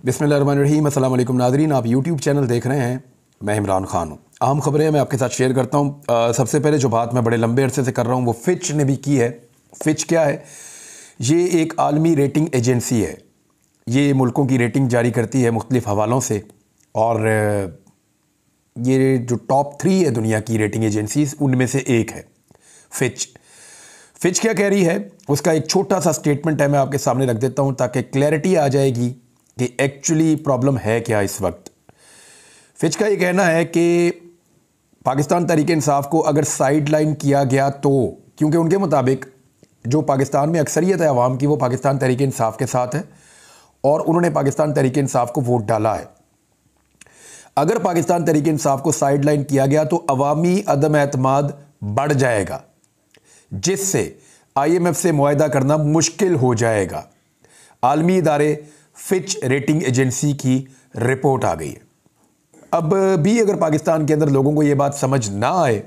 बिस्मिल्लाहिर्रहमानिर्रहीम। अस्सलाम वालेकुम नाज़रीन, आप यूट्यूब चैनल देख रहे हैं। मैं इमरान खान हूँ। अहम खबरें मैं आपके साथ शेयर करता हूँ। सबसे पहले जो बात मैं बड़े लंबे अरसे से कर रहा हूँ वो फिच ने भी की है। फिच क्या है? ये एक आलमी रेटिंग एजेंसी है। ये मुल्कों की रेटिंग जारी करती है मुख्तलिफ़ हवालों से, और ये जो टॉप 3 है दुनिया की रेटिंग एजेंसीज, उनमें से एक है फिच। फिच क्या कह रही है उसका एक छोटा सा स्टेटमेंट है, मैं आपके सामने रख देता हूं ताकि क्लैरिटी आ जाएगी कि एक्चुअली प्रॉब्लम है क्या इस वक्त। फिच का ये कहना है कि पाकिस्तान तहरीक इंसाफ को अगर साइड लाइन किया गया तो, क्योंकि उनके मुताबिक जो पाकिस्तान में अक्सरियत है अवाम की वो पाकिस्तान तहरीक इंसाफ के साथ है और उन्होंने पाकिस्तान तहरीक इंसाफ को वोट डाला है। अगर पाकिस्तान तहरीक इंसाफ को साइड लाइन किया गया तो अवामी अदम एतमाद बढ़ जाएगा, जिससे IMF से मुआहदा करना मुश्किल हो जाएगा। आलमी इदारे फिच रेटिंग एजेंसी की रिपोर्ट आ गई है। अब भी अगर पाकिस्तान के अंदर लोगों को यह बात समझ ना आए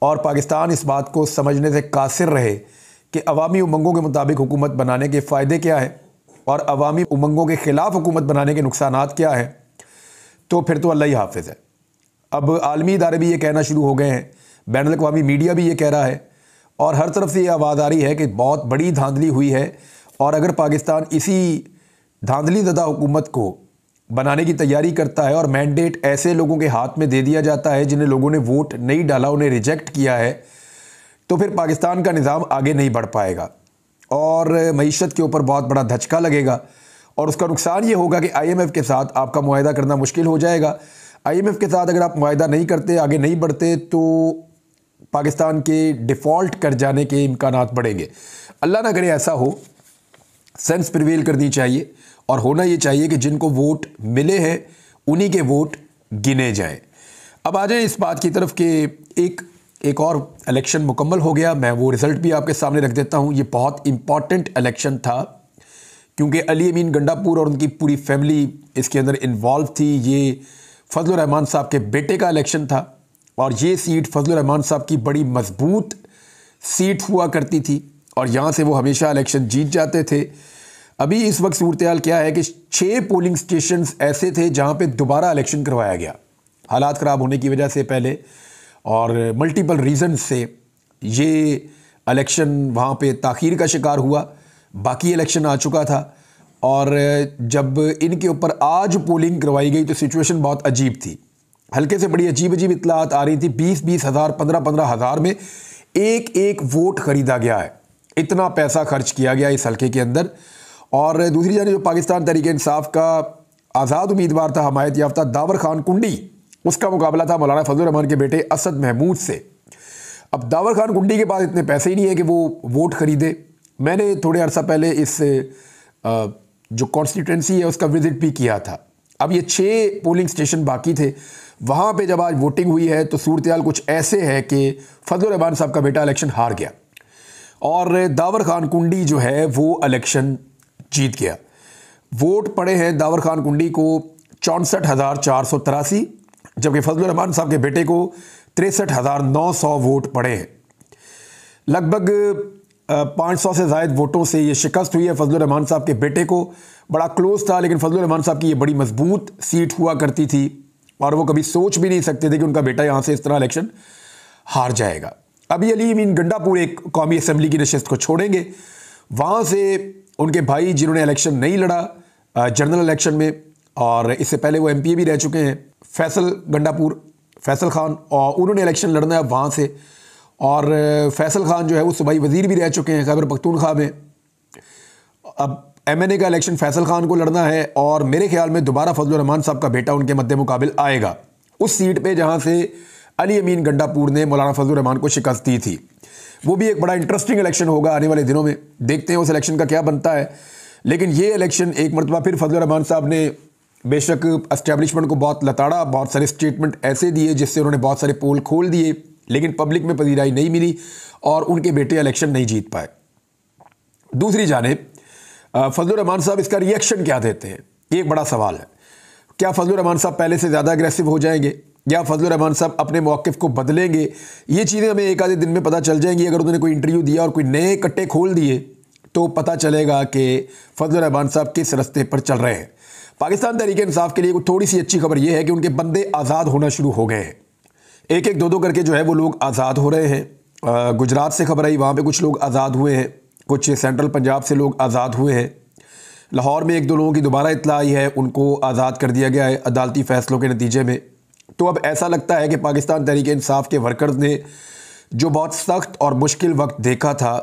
और पाकिस्तान इस बात को समझने से कासिर रहे कि अवामी उमंगों के मुताबिक हुकूमत बनाने के फ़ायदे क्या है और अवामी उमंगों के ख़िलाफ़ हुकूमत बनाने के नुकसानात क्या है, तो फिर तो अल्लाह ही हाफिज़ है। अब आलमी इदारे भी ये कहना शुरू हो गए हैं, बैनुल अक़वामी मीडिया भी ये कह रहा है और हर तरफ से ये आवाज़ आ रही है कि बहुत बड़ी धांधली हुई है और अगर पाकिस्तान इसी धांधली ज़दा हुकूमत को बनाने की तैयारी करता है और मैंडेट ऐसे लोगों के हाथ में दे दिया जाता है जिन्हें लोगों ने वोट नहीं डाला, उन्हें रिजेक्ट किया है, तो फिर पाकिस्तान का निज़ाम आगे नहीं बढ़ पाएगा और मईशत के ऊपर बहुत बड़ा धचका लगेगा और उसका नुकसान ये होगा कि IMF के साथ आपका मुआहदा करना मुश्किल हो जाएगा। IMF के साथ अगर आप मुआहदा नहीं करते, आगे नहीं बढ़ते, तो पाकिस्तान के डिफ़ॉल्ट कर जाने के इम्कानात बढ़ेंगे। अल्लाह ना करे ऐसा हो। सेंस प्रिवेल करनी चाहिए और होना ये चाहिए कि जिनको वोट मिले हैं उन्हीं के वोट गिने जाएं। अब आ जाएं इस बात की तरफ कि एक और इलेक्शन मुकम्मल हो गया। मैं वो रिज़ल्ट भी आपके सामने रख देता हूँ। ये बहुत इम्पॉर्टेंट इलेक्शन था क्योंकि अली अमीन गंडापुर और उनकी पूरी फैमिली इसके अंदर इन्वॉल्व थी। ये फजलुर रहमान साहब के बेटे का इलेक्शन था और ये सीट फजलुर रहमान साहब की बड़ी मजबूत सीट हुआ करती थी और यहाँ से वो हमेशा इलेक्शन जीत जाते थे। अभी इस वक्त सूरत हाल क्या है कि 6 पोलिंग स्टेशंस ऐसे थे जहाँ पे दोबारा इलेक्शन करवाया गया, हालात ख़राब होने की वजह से पहले और मल्टीपल रीज़न से ये इलेक्शन वहाँ पे ताख़ीर का शिकार हुआ। बाकी इलेक्शन आ चुका था और जब इनके ऊपर आज पोलिंग करवाई गई तो सिचुएशन बहुत अजीब थी। हल्के से बड़ी अजीब अजीब इतलात आ रही थी। 20-20 हज़ार, 15-15 हज़ार में एक वोट ख़रीदा गया है, इतना पैसा खर्च किया गया इस हल्के के अंदर। और दूसरी जानिब जो पाकिस्तान तहरीक इंसाफ का आज़ाद उम्मीदवार था, हमायत याफ्ता दावर खान कुंडी, उसका मुकाबला था मौलाना फजलुर रहमान के बेटे असद महमूद से। अब दावर खान कुंडी के पास इतने पैसे ही नहीं है कि वो वोट ख़रीदे। मैंने थोड़े अर्सा पहले इस जो कॉन्स्टिट्यूंसी है उसका विज़िट भी किया था। अब ये 6 पोलिंग स्टेशन बाकी थे, वहाँ पे जब आज वोटिंग हुई है तो सूरत हाल कुछ ऐसे है कि फजलुर रहमान साहब का बेटा इलेक्शन हार गया और दावर खान कुंडी जो है वो इलेक्शन जीत गया। वोट पड़े हैं दावर खान कुंडी को 64,483, जबकि फजलुर रहमान साहब के बेटे को 63,900 वोट पड़े हैं। लगभग 500 से ज़ायद वोटों से ये शिकस्त हुई है फजलुर रहमान साहब के बेटे को। बड़ा क्लोज था, लेकिन फजलुर रहमान साहब की ये बड़ी मजबूत सीट हुआ करती थी और वो कभी सोच भी नहीं सकते थे कि उनका बेटा यहाँ से इस तरह इलेक्शन हार जाएगा। अभी अली अमीन गंडापुर एक कौमी असम्बली की नशिस्त को छोड़ेंगे, वहाँ से उनके भाई जिन्होंने इलेक्शन नहीं लड़ा जनरल इलेक्शन में, और इससे पहले वो MPA भी रह चुके हैं, फैसल गंडापुर, फैसल खान, और उन्होंने इलेक्शन लड़ना है वहाँ से। और फैसल खान जो है वो सूबाई वज़ीर भी रह चुके हैं खैबर पख्तूनख्वा में। अब MNA का इलेक्शन फैसल खान को लड़ना है और मेरे ख्याल में दोबारा फजलुर रहमान साहब का बेटा उनके मद्दे मुकाबिल आएगा उस सीट पे जहाँ से अली अमीन गंडापुर ने मौलाना फजलुर रहमान को शिकस्त दी थी। वो भी एक बड़ा इंटरेस्टिंग इलेक्शन होगा आने वाले दिनों में, देखते हैं उस इलेक्शन का क्या बनता है। लेकिन ये इलेक्शन एक मरतबा फिर फजलुर रहमान साहब ने बेशक एस्टेब्लिशमेंट को बहुत लताड़ा, बहुत सारे स्टेटमेंट ऐसे दिए जिससे उन्होंने बहुत सारे पोल खोल दिए, लेकिन पब्लिक में पजीराई नहीं मिली और उनके बेटे इलेक्शन नहीं जीत पाए। दूसरी जानिब फजलुर रहमान साहब इसका रिएक्शन क्या देते हैं, ये एक बड़ा सवाल है। क्या फजलुर रहमान साहब पहले से ज़्यादा अग्रेसिव हो जाएंगे या फजलुर रहमान साहब अपने मौक़िफ़ को बदलेंगे? ये चीज़ें हमें एक आधे दिन में पता चल जाएंगी। अगर उन्होंने कोई इंटरव्यू दिया और कोई नए कट्टे खोल दिए तो पता चलेगा कि फजलुर रहमान साहब किस रास्ते पर चल रहे हैं। पाकिस्तान तहरीक इंसाफ के लिए कोई थोड़ी सी अच्छी खबर यह है कि उनके बंदे आज़ाद होना शुरू हो गए हैं। एक एक दो करके जो है वो लोग आज़ाद हो रहे हैं। गुजरात से खबर आई, वहाँ पे कुछ लोग आज़ाद हुए हैं, कुछ सेंट्रल पंजाब से लोग आज़ाद हुए हैं। लाहौर में एक दो लोगों की दोबारा इत्तला आई है, उनको आज़ाद कर दिया गया है अदालती फ़ैसलों के नतीजे में। तो अब ऐसा लगता है कि पाकिस्तान तहरीक इंसाफ के वर्कर्स ने जो बहुत सख्त और मुश्किल वक्त देखा था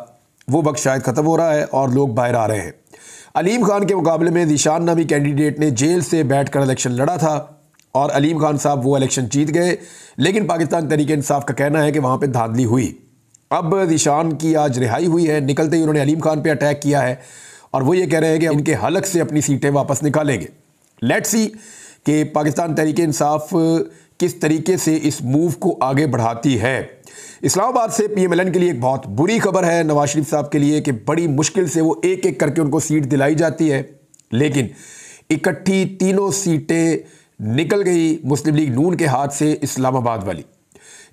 वो वक्त शायद ख़त्म हो रहा है और लोग बाहर आ रहे हैं। अलीम खान के मुकाबले में ज़ीशान नामी कैंडिडेट ने जेल से बैठकर इलेक्शन लड़ा था और अलीम खान साहब वो इलेक्शन जीत गए, लेकिन पाकिस्तान तहरीक इंसाफ का कहना है कि वहाँ पे धांधली हुई। अब ज़ीशान की आज रिहाई हुई है, निकलते ही उन्होंने अलीम खान पे अटैक किया है और वो ये कह रहे हैं कि इनके हलक से अपनी सीटें वापस निकालेंगे। लेट्स सी कि पाकिस्तान तहरीक इंसाफ किस तरीके से इस मूव को आगे बढ़ाती है। इस्लामाबाद से PMLN के लिए एक बहुत बुरी खबर है नवाज शरीफ साहब के लिए कि बड़ी मुश्किल से वो एक एक करके उनको सीट दिलाई जाती है, लेकिन इकट्ठी तीनों सीटें निकल गई मुस्लिम लीग नून के हाथ से इस्लामाबाद वाली।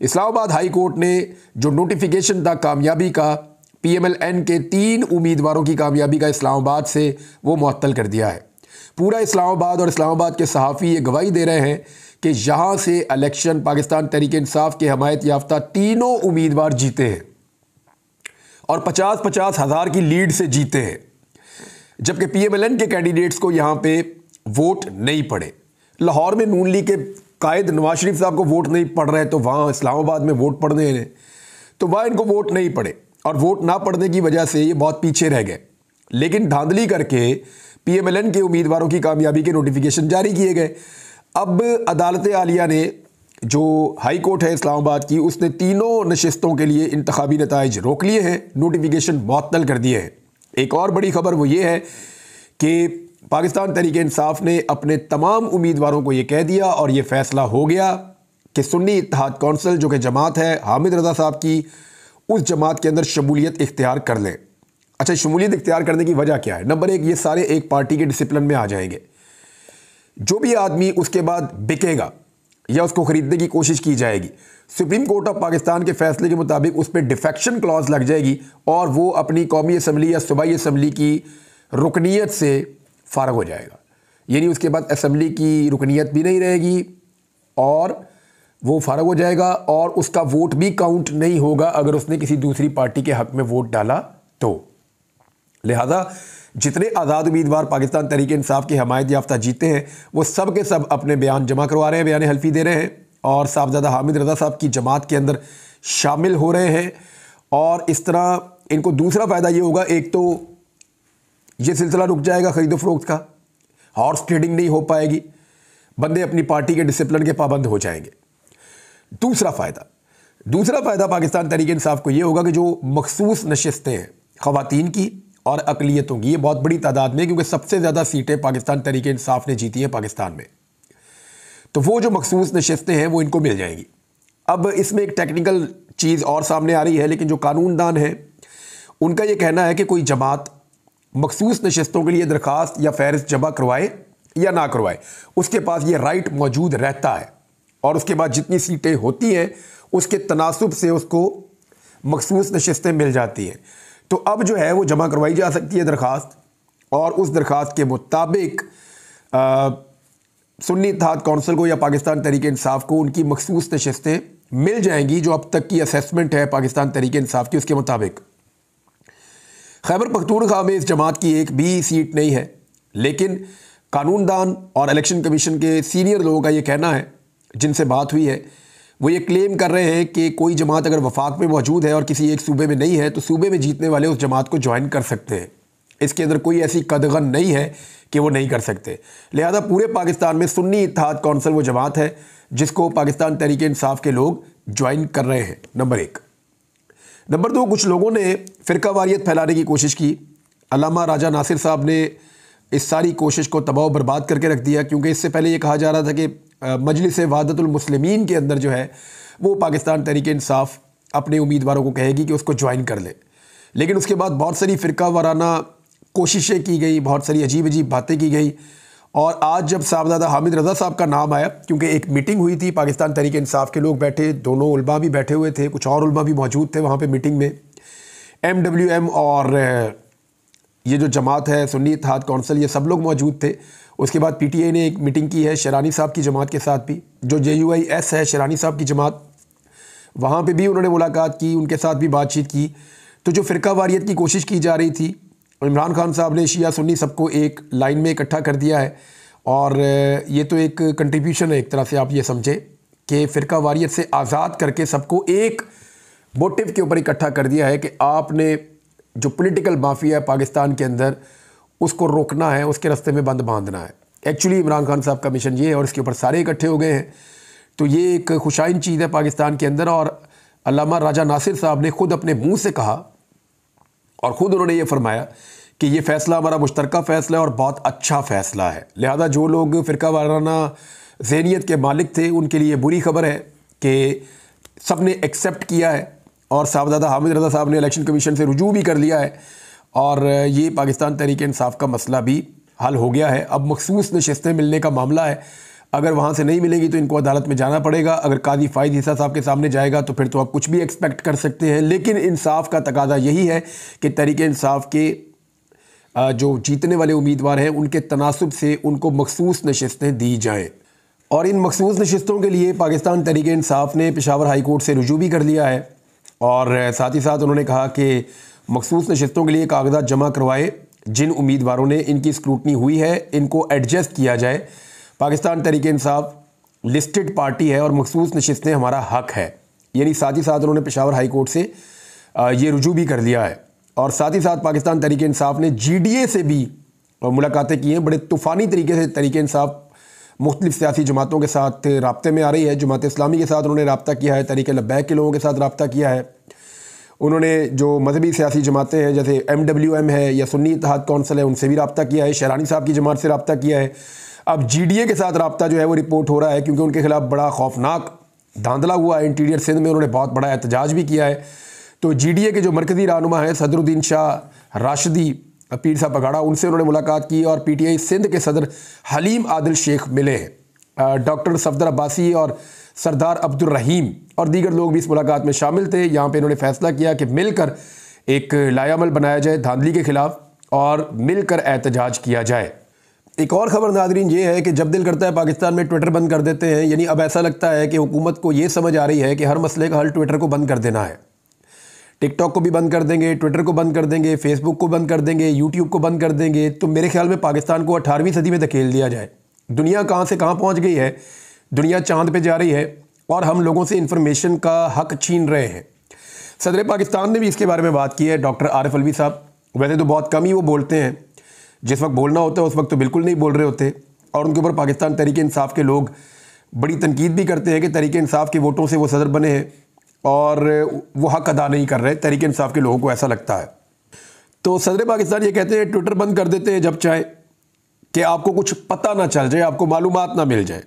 इस्लामाबाद हाई कोर्ट ने जो नोटिफिकेशन था कामयाबी का, PMLN के 3 उम्मीदवारों की कामयाबी का इस्लामाबाद से, वो मुअत्तल कर दिया है। पूरा इस्लामाबाद और इस्लामाबाद के सहाफ़ी ये गवाही दे रहे हैं कि यहाँ से इलेक्शन पाकिस्तान तहरीक इंसाफ के हमायत याफ्ता तीनों उम्मीदवार जीते हैं और 50-50 हज़ार की लीड से जीते हैं, जबकि PMLN के कैंडिडेट्स को यहाँ पे वोट नहीं पड़े। लाहौर में नून लीग के कायद नवाज शरीफ साहब को वोट नहीं पड़ रहे, तो वहाँ इस्लामाबाद में वोट पड़ने हैं, तो वहाँ इनको वोट नहीं पड़े और वोट ना पड़ने की वजह से ये बहुत पीछे रह गए। लेकिन धांधली करके PMLN के उम्मीदवारों की कामयाबी के नोटिफिकेशन जारी किए गए। अब अदालत आलिया ने, जो हाई कोर्ट है इस्लामाबाद की, उसने तीनों नशिस्तों के लिए इंतखाबी नताइज रोक लिए हैं, नोटिफिकेशन मुअत्तल कर दिए हैं। एक और बड़ी खबर वो ये है कि पाकिस्तान तहरीक इंसाफ ने अपने तमाम उम्मीदवारों को ये कह दिया और ये फ़ैसला हो गया कि सुन्नी इत्तेहाद कौंसिल जो कि जमात है हामिद रज़ा साहब की, उस जमात के अंदर शमूलियत इख्तियार कर लें। अच्छा, शमूलियत इख्तियार करने की वजह क्या है? नंबर 1, ये सारे एक पार्टी के डिसिप्लिन में आ जाएंगे। जो भी आदमी उसके बाद बिकेगा या उसको ख़रीदने की कोशिश की जाएगी, सुप्रीम कोर्ट ऑफ पाकिस्तान के फैसले के मुताबिक उस पर डिफेक्शन क्लॉज लग जाएगी और वो अपनी कौमी असम्बली या सूबाई असम्बली की रुकनीत से फ़ारग हो जाएगा। यानी उसके बाद असम्बली की रुकनीत भी नहीं रहेगी और वो फ़ारग हो जाएगा और उसका वोट भी काउंट नहीं होगा अगर उसने किसी दूसरी पार्टी के हक़ में वोट डाला तो। लिहाजा जितने आज़ाद उम्मीदवार पाकिस्तान तहरीक इंसाफ की हमायत याफ्ता जीते हैं वो सब के सब अपने बयान जमा करवा रहे हैं, बयान हल्फी दे रहे हैं और साहबजादा हामिद रज़ा साहब की जमात के अंदर शामिल हो रहे हैं। और इस तरह इनको दूसरा फ़ायदा ये होगा, एक तो ये सिलसिला रुक जाएगा ख़रीदो फ़रोख्त का, हॉर्स ट्रेडिंग नहीं हो पाएगी, बंदे अपनी पार्टी के डिसिप्लिन के पाबंद हो जाएंगे। दूसरा फ़ायदा पाकिस्तान तहरीक इंसाफ को ये होगा कि जो मखसूस नशिस्तें हैं ख़वातीन की और अक़लियतों की, ये बहुत बड़ी तादाद में, क्योंकि सबसे ज़्यादा सीटें पाकिस्तान तहरीक इंसाफ ने जीती हैं पाकिस्तान में, तो वो जो मखसूस नशिस्तें हैं वो इनको मिल जाएंगी। अब इसमें एक टेक्निकल चीज़ और सामने आ रही है, लेकिन जो कानूनदान हैं उनका ये कहना है कि कोई जमात मखसूस नशिस्तों के लिए दरख्वास्त या फ़हरिस्त जमा करवाए या ना करवाए, उसके पास ये राइट मौजूद रहता है और उसके बाद जितनी सीटें होती हैं उसके तनासुब से उसको मखसूस नशिस्तें मिल जाती हैं। तो अब जो है वो जमा करवाई जा सकती है दरख्वास्त और उस दरख्वास्त के मुताबिक सुन्नी इत्तेहाद कौंसिल को या पाकिस्तान तहरीक इंसाफ को उनकी मखसूस नशिस्तें मिल जाएंगी, जो अब तक की असेसमेंट है पाकिस्तान तहरीक इंसाफ की उसके मुताबिक। खैबर पख्तूनख्वा में इस जमात की एक भी सीट नहीं है, लेकिन कानूनदान और इलेक्शन कमीशन के सीनियर लोगों का ये कहना है, जिनसे बात हुई है, वो ये क्लेम कर रहे हैं कि कोई जमात अगर वफाक में मौजूद है और किसी एक सूबे में नहीं है तो सूबे में जीतने वाले उस जमात को ज्वाइन कर सकते हैं। इसके अंदर कोई ऐसी कदगन नहीं है कि वो नहीं कर सकते। लिहाजा पूरे पाकिस्तान में सुन्नी इत्तेहाद कौंसिल वो जमात है जिसको पाकिस्तान तहरीक इंसाफ के लोग ज्वाइन कर रहे हैं, नंबर 1। नंबर 2, कुछ लोगों ने फ़िरकावारियत फैलाने की कोशिश की। अल्लामा राजा नासिर साहब ने इस सारी कोशिश को तबाह बर्बाद करके रख दिया, क्योंकि इससे पहले ये कहा जा रहा था कि मजलिस वहदतुल मुस्लिमीन के अंदर जो है वो पाकिस्तान तहरीक इंसाफ अपने उम्मीदवारों को कहेगी कि उसको ज्वाइन कर ले। लेकिन उसके बाद बहुत सारी फ़िरका वाराना कोशिशें की गई, बहुत सारी अजीब अजीब बातें की गई और आज जब साहबजादा हामिद रज़ा साहब का नाम आया, क्योंकि एक मीटिंग हुई थी, पाकिस्तान तहरीक इंसाफ के लोग बैठे, दोनों उलमा भी बैठे हुए थे, कुछ और उलमा भी मौजूद थे वहाँ पे मीटिंग में, MWM और ये जो जमात है सुन्नी इत्तेहाद कौंसिल, ये सब लोग मौजूद थे। उसके बाद पीटीआई ने एक मीटिंग की है शरानी साहब की जमात के साथ भी, जो JUIS है शरानी साहब की जमात, वहाँ पे भी उन्होंने मुलाकात की, उनके साथ भी बातचीत की। तो जो फ़िरका वारियत की कोशिश की जा रही थी, इमरान खान साहब ने शिया सुन्नी सबको एक लाइन में इकट्ठा कर दिया है। और ये तो एक कंट्रीब्यूशन है, एक तरह से आप ये समझे कि फ़िरका वारियत से आज़ाद करके सबको एक मोटिव के ऊपर इकट्ठा कर दिया है कि आपने जो पॉलिटिकल माफिया है पाकिस्तान के अंदर, उसको रोकना है, उसके रास्ते में बंद बांधना है। एक्चुअली इमरान खान साहब का मिशन ये है और इसके ऊपर सारे इकट्ठे हो गए हैं। तो ये एक खुशाइन चीज़ है पाकिस्तान के अंदर। और अल्लामा राजा नासिर साहब ने खुद अपने मुंह से कहा और ख़ुद उन्होंने ये फरमाया कि ये फ़ैसला हमारा मुश्तरका फ़ैसला है और बहुत अच्छा फ़ैसला है। लिहाजा जो लोग फ़िरका वाराना ज़हनियत के मालिक थे उनके लिए बुरी खबर है कि सब ने एक्सेप्ट किया है और साहबजादा हामिद रज़ा साहब ने इलेक्शन कमीशन से रुजू भी कर लिया है और ये पाकिस्तान तहरीक इंसाफ का मसला भी हल हो गया है। अब मखसूस नशिस्तें मिलने का मामला है, अगर वहाँ से नहीं मिलेगी तो इनको अदालत में जाना पड़ेगा। अगर काजी फ़ाइज़ ईसा साहब के सामने जाएगा तो फिर तो आप कुछ भी एक्सपेक्ट कर सकते हैं। लेकिन इंसाफ का तकादा यही है कि तहरीक इंसाफ के जो जीतने वाले उम्मीदवार हैं उनके तनासुब से उनको मखसूस नशिस्तें दी जाएँ। और इन मखसूस नशिस्तों के लिए पाकिस्तान तहरीक इंसाफ ने पेशावर हाई कोर्ट से रुजू भी कर लिया है और साथ ही साथ उन्होंने कहा कि मखसूस नशिस्तों के लिए कागजात जमा करवाए, जिन उम्मीदवारों ने इनकी स्क्रूटनी हुई है इनको एडजस्ट किया जाए। पाकिस्तान तहरीक इंसाफ लिस्टेड पार्टी है और मखसूस नशिस्तें हमारा हक है। यानी साथ ही साथ उन्होंने पेशावर हाई कोर्ट से ये रुजू भी कर लिया है। और साथ ही साथ पाकिस्तान तहरीक इंसाफ ने GDA से भी मुलाकातें की हैं। बड़े तूफ़ानी तरीके से तहरीक इंसाफ मुख्तलिफ सियासी जमातों के साथ राब्ते में आ रही है। जमात इस्लामी के साथ उन्होंने रब्ता किया है, तहरीक लब्बैक के लोगों के साथ रब्ता किया है। उन्होंने जो मजहबी सियासी जमातें हैं जैसे MWM है या सुन्नी इत्तेहाद कौंसिल है उनसे भी रब्ता किया है, शरानी साहब की जमात से रब्ता किया है। अब GDA के साथ रब्ता जो है वो रिपोर्ट हो रहा है क्योंकि उनके खिलाफ बड़ा खौफनाक धांधला हुआ है। इंटीरियर सिंध में उन्होंने बहुत बड़ा एहतजाज भी किया है। तो GDA के जो मरकज़ी रहनुमा हैं सदरुद्दीन शाह राशिदी पीर साहब पगाड़ा, उनसे उन्होंने मुलाकात की और PTI सिंध के सदर हलीम आदिल शेख मिले हैं। डॉक्टर सफदर अब्बासी और सरदार अब्दुर्रहीम और दीगर लोग भी इस मुलाकात में शामिल थे। यहाँ पे इन्होंने फैसला किया कि मिलकर एक लायामल बनाया जाए धांधली के ख़िलाफ़ और मिलकर एहतजाज किया जाए। एक और ख़बर नाज़रीन ये है कि जब दिल करता है पाकिस्तान में ट्विटर बंद कर देते हैं। यानी अब ऐसा लगता है कि हुकूमत को ये समझ आ रही है कि हर मसले का हल ट्विटर को बंद कर देना है। टिकटॉक को भी बंद कर देंगे, ट्विटर को बंद कर देंगे, फेसबुक को बंद कर देंगे, यूट्यूब को बंद कर देंगे। तो मेरे ख्याल में पाकिस्तान को 18वीं सदी में धकेल दिया जाए। दुनिया कहाँ से कहाँ पहुँच गई है, दुनिया चांद पे जा रही है और हम लोगों से इंफॉर्मेशन का हक छीन रहे हैं। सदर पाकिस्तान ने भी इसके बारे में बात की है, डॉक्टर आरिफ अलवी साहब। वैसे तो बहुत कम ही वो बोलते हैं, जिस वक्त बोलना होता है उस वक्त तो बिल्कुल नहीं बोल रहे होते। और उनके ऊपर पाकिस्तान तहरीक इंसाफ के लोग बड़ी तनकीद भी करते हैं कि तहरीक इंसाफ के वोटों से वो सदर बने हैं और वो हक अदा नहीं कर रहे। तहरीक इंसाफ के लोगों को ऐसा लगता है। तो सदर पाकिस्तान ये कहते हैं ट्विटर बंद कर देते हैं जब चाहे, कि आपको कुछ पता ना चल जाए, आपको मालूमात ना मिल जाए।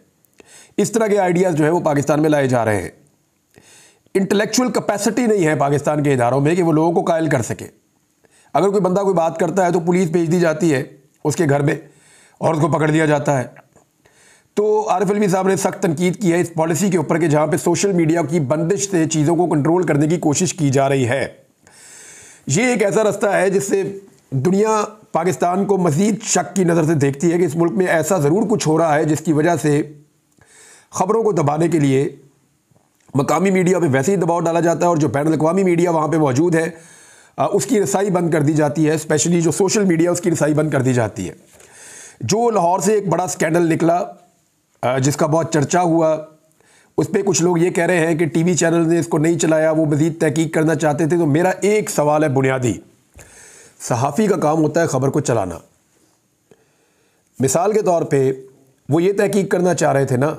इस तरह के आइडियाज़ जो है वो पाकिस्तान में लाए जा रहे हैं। इंटेलेक्चुअल कैपेसिटी नहीं है पाकिस्तान के इदारों में कि वो लोगों को कायल कर सके। अगर कोई बंदा कोई बात करता है तो पुलिस भेज दी जाती है उसके घर में और उसको पकड़ लिया जाता है। तो आरिफ अलवी साहब ने सख्त तनकीद की है इस पॉलिसी के ऊपर कि जहाँ पे सोशल मीडिया की बंदिश से चीज़ों को कंट्रोल करने की कोशिश की जा रही है। ये एक ऐसा रास्ता है जिससे दुनिया पाकिस्तान को मज़ीद शक की नज़र से देखती है कि इस मुल्क में ऐसा ज़रूर कुछ हो रहा है जिसकी वजह से ख़बरों को दबाने के लिए मकामी मीडिया पे वैसे ही दबाव डाला जाता है और जो बैनुल-अक़वामी मीडिया वहाँ पे मौजूद है उसकी रसाई बंद कर दी जाती है। स्पेशली जो सोशल मीडिया उसकी रसाई बंद कर दी जाती है। जो लाहौर से एक बड़ा स्कैंडल निकला जिसका बहुत चर्चा हुआ, उस पर कुछ लोग ये कह रहे हैं कि टीवी चैनल ने इसको नहीं चलाया, वो मज़ीद तहकीक करना चाहते थे। तो मेरा एक सवाल है बुनियादी, सहाफ़ी का काम होता है ख़बर को चलाना। मिसाल के तौर पे वो ये तहकीक करना चाह रहे थे ना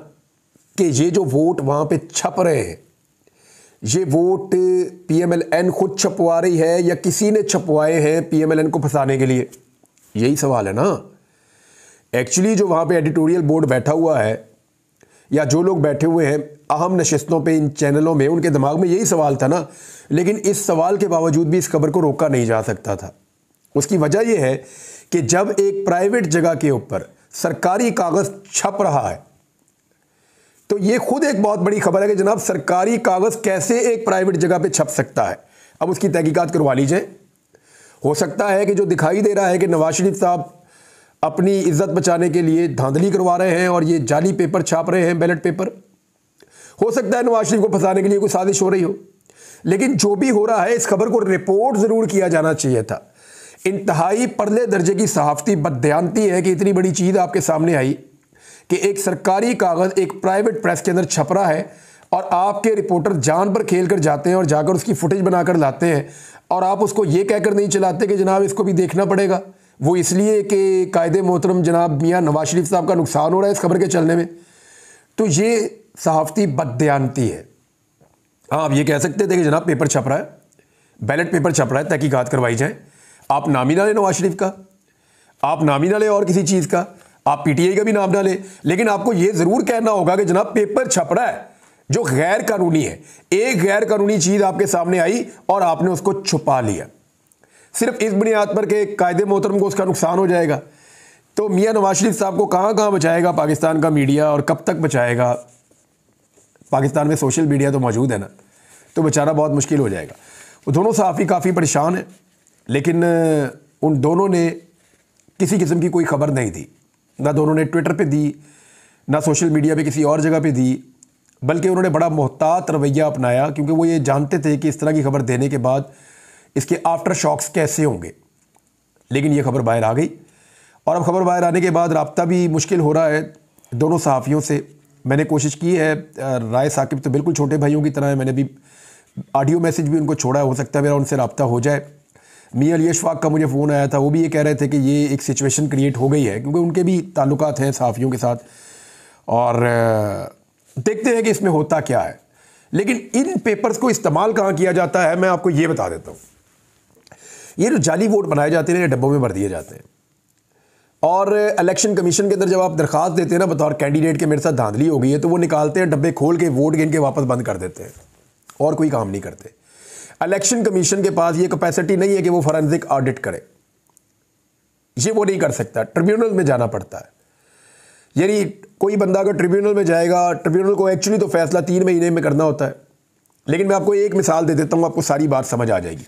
कि ये जो वोट वहाँ पे छप रहे हैं, ये वोट PMLN खुद छपवा रही है या किसी ने छपवाए हैं PMLN को फंसाने के लिए। यही सवाल है ना। एक्चुअली जो वहाँ पे एडिटोरियल बोर्ड बैठा हुआ है या जो लोग बैठे हुए हैं अहम नशिस्तों पे इन चैनलों में, उनके दिमाग में यही सवाल था ना। लेकिन इस सवाल के बावजूद भी इस खबर को रोका नहीं जा सकता था। उसकी वजह यह है कि जब एक प्राइवेट जगह के ऊपर सरकारी कागज़ छप रहा है तो ये खुद एक बहुत बड़ी खबर है कि जनाब सरकारी कागज़ कैसे एक प्राइवेट जगह पे छप सकता है। अब उसकी तहकीकात करवा लीजिए। हो सकता है कि जो दिखाई दे रहा है कि नवाज शरीफ साहब अपनी इज्जत बचाने के लिए धांधली करवा रहे हैं और ये जाली पेपर छाप रहे हैं, बैलेट पेपर। हो सकता है नवाज शरीफ को फंसाने के लिए कोई साजिश हो रही हो, लेकिन जो भी हो रहा है इस खबर को रिपोर्ट जरूर किया जाना चाहिए था। इंतहाई परले दर्जे की सहाफती बददयानती है कि इतनी बड़ी चीज आपके सामने आई कि एक सरकारी कागज एक प्राइवेट प्रेस के अंदर छप रहा है और आपके रिपोर्टर जान पर खेल कर जाते हैं और जाकर उसकी फुटेज बनाकर लाते हैं और आप उसको ये कहकर नहीं चलाते कि जनाब इसको भी देखना पड़ेगा। वो इसलिए कि कायदे मोहतरम जनाब मियाँ नवाज शरीफ साहब का नुकसान हो रहा है इस खबर के चलने में। तो ये सहाफती बददयानती है। हाँ, आप ये कह सकते थे कि जनाब पेपर छप रहा है, बैलेट पेपर छप रहा है, तहकीकात करवाई जाए। आप नाम ही ना ले नवाज शरीफ का, आप नाम ही ना ले और किसी चीज़ का, आप पीटीआई का भी नाम ना ले, लेकिन आपको ये ज़रूर कहना होगा कि जनाब पेपर छप रहा है जो गैर कानूनी है। एक गैर कानूनी चीज़ आपके सामने आई और आपने उसको छुपा लिया सिर्फ इस बुनियाद पर कि कायदे मोहतरम को उसका नुकसान हो जाएगा। तो मियाँ नवाज शरीफ साहब को कहाँ कहाँ बचाएगा पाकिस्तान का मीडिया और कब तक बचाएगा? पाकिस्तान में सोशल मीडिया तो मौजूद है ना, तो बेचारा बहुत मुश्किल हो जाएगा। वो दोनों सहाफ़ी काफ़ी परेशान हैं, लेकिन उन दोनों ने किसी किस्म की कोई खबर नहीं दी, ना दोनों ने ट्विटर पे दी, ना सोशल मीडिया पे किसी और जगह पे दी, बल्कि उन्होंने बड़ा मोहतात रवैया अपनाया, क्योंकि वो ये जानते थे कि इस तरह की खबर देने के बाद इसके आफ्टर शॉक्स कैसे होंगे। लेकिन ये खबर बाहर आ गई और अब खबर बाहर आने के बाद राब्ता भी मुश्किल हो रहा है दोनों सहाफ़ियों से। मैंने कोशिश की है, राय साकिब तो बिल्कुल छोटे भाइयों की तरह है, मैंने भी ऑडियो मैसेज भी उनको छोड़ा है, हो सकता है मेरा उनसे रब्ता हो जाए। मियां अली अशफाक का मुझे फ़ोन आया था, वो भी ये कह रहे थे कि ये एक सिचुएशन क्रिएट हो गई है, क्योंकि उनके भी ताल्लुकात हैं सहाफ़ियों के साथ, और देखते हैं कि इसमें होता क्या है। लेकिन इन पेपर्स को इस्तेमाल कहाँ किया जाता है मैं आपको ये बता देता हूँ। ये जो जाली वोट बनाए जाते हैं, डब्बों में भर दिए जाते हैं, और इलेक्शन कमीशन के अंदर जब आप दरख्वास्त देते हैं ना बतौर कैंडिडेट के मेरे साथ धांधली हो गई है, तो वो निकालते हैं डब्बे, खोल के वोट गिन के वापस बंद कर देते हैं और कोई काम नहीं करते। इलेक्शन कमीशन के पास ये कैपेसिटी नहीं है कि वो फॉरेंसिक ऑडिट करे, ये वो नहीं कर सकता, ट्रिब्यूनल में जाना पड़ता है। यानी कोई बंदा अगर ट्रिब्यूनल में जाएगा, ट्रिब्यूनल को एक्चुअली तो फैसला 3 महीने में करना होता है, लेकिन मैं आपको एक मिसाल दे देता हूँ, आपको सारी बात समझ आ जाएगी।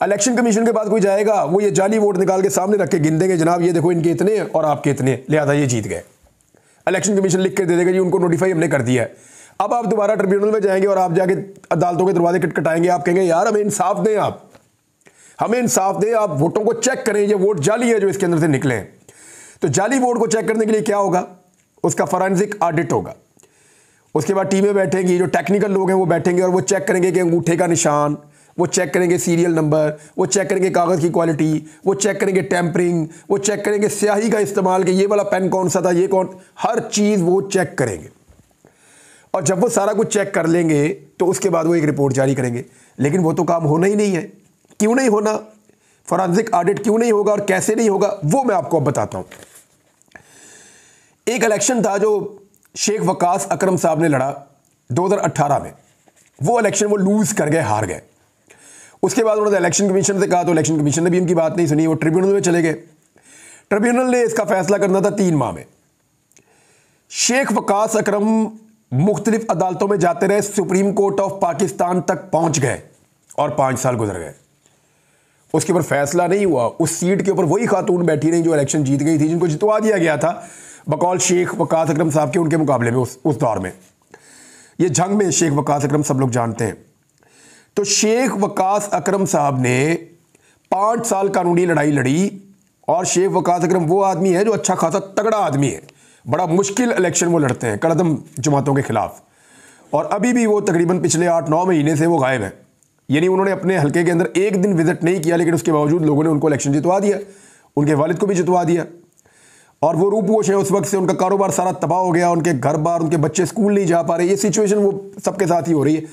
इलेक्शन कमीशन के पास कोई जाएगा, वो ये जाली वोट निकाल के सामने रख के गिन देंगे, जनाब ये देखो इनके इतने और आपके इतने, लिहाजा ये जीत गए। इलेक्शन कमीशन लिख के दे देगा जी उनको नोटिफाई हमने कर दिया है। अब आप दोबारा ट्रिब्यूनल में जाएंगे और आप जाके अदालतों के दरवाजे खटखटाएंगे, आप कहेंगे यार हमें इंसाफ दें, आप हमें इंसाफ दें, आप वोटों को चेक करें, ये वोट जाली है जो इसके अंदर से निकले हैं। तो जाली वोट को चेक करने के लिए क्या होगा, उसका फॉरेंसिक ऑडिट होगा। उसके बाद टीमें बैठेंगी, जो टेक्निकल लोग हैं वो बैठेंगे और वो चेक करेंगे कि अंगूठे का निशान, वो चेक करेंगे सीरियल नंबर, वो चेक करेंगे कागज़ की क्वालिटी, वो चेक करेंगे टेम्परिंग, वो चेक करेंगे स्याही का इस्तेमाल कि ये वाला पेन कौन सा था, ये कौन, हर चीज़ वो चेक करेंगे। और जब वो सारा कुछ चेक कर लेंगे तो उसके बाद वो एक रिपोर्ट जारी करेंगे। लेकिन वो तो काम होना ही नहीं है। क्यों नहीं होना, फॉरेंसिक ऑडिट क्यों नहीं होगा और कैसे नहीं होगा, वो मैं आपको अब बताता हूँ। एक इलेक्शन था जो शेख वकास अकरम साहब ने लड़ा 2018 में, वो इलेक्शन वो लूज़ कर गए, हार गए। उसके बाद उन्होंने इलेक्शन कमीशन से कहा, तो इलेक्शन कमीशन ने भी उनकी बात नहीं सुनी, वो ट्रिब्यूनल में चले गए। ट्रिब्यूनल ने इसका फैसला करना था 3 माह में। शेख वकास अकरम मुख्तलिफ अदालतों में जाते रहे, सुप्रीम कोर्ट ऑफ पाकिस्तान तक पहुंच गए और 5 साल गुजर गए, उसके ऊपर फैसला नहीं हुआ। उस सीट के ऊपर वही खातून बैठी रही जो इलेक्शन जीत गई थी, जिनको जितवा दिया गया था बकौल शेख वकास अकरम साहब के, उनके मुकाबले में उस दौर में। ये जंग में शेख वकास अकरम सब लोग जानते हैं। तो शेख वकास अकरम साहब ने 5 साल कानूनी लड़ाई लड़ी, और शेख वकास अकरम वो आदमी है जो अच्छा खासा तगड़ा आदमी है, बड़ा मुश्किल इलेक्शन वो लड़ते हैं कड़दम जमातों के खिलाफ, और अभी भी वो तकरीबन पिछले 8-9 महीने से वो गायब है। यानी उन्होंने अपने हल्के के अंदर एक दिन विजिट नहीं किया, लेकिन उसके बावजूद लोगों ने उनको इलेक्शन जितवा दिया, उनके वालिद को भी जितवा दिया, और वो रूपोश है उस वक्त से, उनका कारोबार सारा तबाह हो गया, उनके घर बार, उनके बच्चे स्कूल नहीं जा पा रहे। ये सिचुएशन वो सबके साथ ही हो रही है,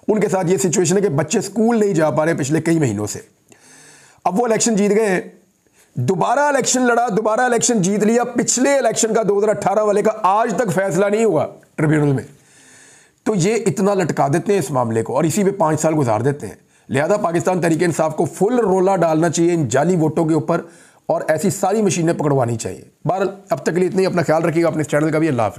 उनके साथ ये सिचुएशन है कि बच्चे स्कूल नहीं जा पा रहे पिछले कई महीनों से। अब वो इलेक्शन जीत गए हैं, दोबारा इलेक्शन लड़ा, दोबारा इलेक्शन जीत लिया। पिछले इलेक्शन का 2018 वाले का आज तक फैसला नहीं हुआ ट्रिब्यूनल में। तो ये इतना लटका देते हैं इस मामले को और इसी पे 5 साल गुजार देते हैं। लिहाजा पाकिस्तान तहरीक इंसाफ को फुल रोला डालना चाहिए इन जाली वोटों के ऊपर और ऐसी सारी मशीनें पकड़वानी चाहिए। बहरहाल अब तक के लिए इतनी, अपना ख्याल रखिएगा, अपने चैनल का भी। अल्लाह हाफ़िज़।